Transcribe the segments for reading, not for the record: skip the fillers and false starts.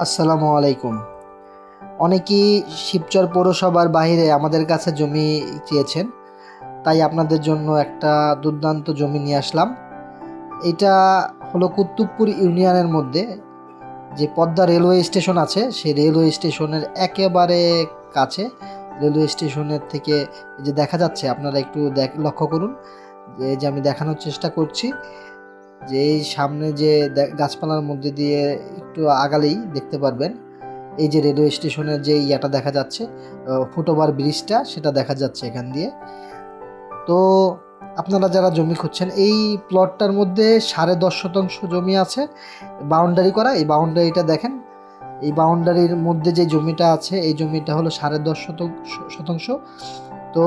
আসসালামু আলাইকুম। অনেকেই শিবচর পৌরসভার বাইরে আমাদের কাছে জমি চেয়েছেন, তাই আপনাদের জন্য একটা দুর্দান্ত জমি নিয়ে আসলাম। এটা হলো কুতুবপুর ইউনিয়নের মধ্যে যে পদ্মা রেলওয়ে স্টেশন আছে, সেই রেলওয়ে স্টেশনের একেবারে কাছে। রেলওয়ে স্টেশনের থেকে যে দেখা যাচ্ছে, আপনারা একটু লক্ষ্য করুন যে আমি দেখানোর চেষ্টা করছি যে এই সামনে যে গাছপালার মধ্যে দিয়ে একটু আগালেই দেখতে পারবেন এই যে রেলওয়ে স্টেশনের যে ইয়াটা দেখা যাচ্ছে, ফুটওভার ব্রিজটা, সেটা দেখা যাচ্ছে এখান দিয়ে। তো আপনারা যারা জমি খুঁজছেন, এই প্লটটার মধ্যে 10.5 শতাংশ জমি আছে বাউন্ডারি করা। এই বাউন্ডারিটা দেখেন, এই বাউন্ডারির মধ্যে যে জমিটা আছে এই জমিটা হলো 10.5 শতাংশ। তো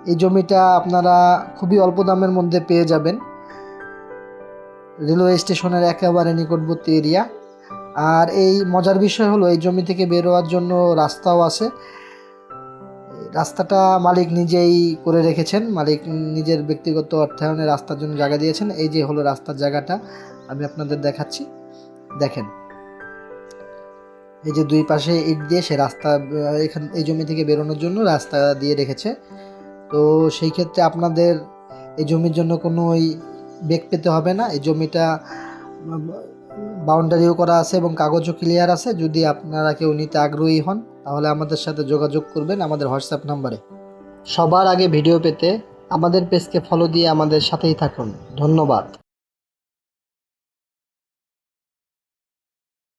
এই জমিটা আপনারা খুবই অল্প দামের মধ্যে পেয়ে যাবেন, রেলওয়ে স্টেশনের একেবারে নিকটবর্তী এরিয়া। আর এই মজার বিষয় হলো এই জমি থেকে বের হওয়ার জন্য রাস্তাও আছে। রাস্তাটা মালিক নিজেই করে রেখেছেন, মালিক নিজের ব্যক্তিগত অর্থায়নে রাস্তার জন্য জায়গা দিয়েছেন। এই যে হলো রাস্তার জায়গাটা, আমি আপনাদের দেখাচ্ছি। দেখেন, এই যে দুই পাশে ইট দিয়ে সে রাস্তা এখান এই জমি থেকে বেরোনোর জন্য রাস্তা দিয়ে রেখেছে। তো সেই ক্ষেত্রে আপনাদের এই জমির জন্য কোনো বেগ পেতে হবে না। এই জমিটা বাউন্ডারিও করা আছে এবং কাগজও ক্লিয়ার আছে। যদি আপনারা কেউ নিতে আগ্রহী হন তাহলে আমাদের সাথে যোগাযোগ করবেন আমাদের হোয়াটসঅ্যাপ নাম্বারে। সবার আগে ভিডিও পেতে আমাদের পেজকে ফলো দিয়ে আমাদের সাথেই থাকুন। ধন্যবাদ।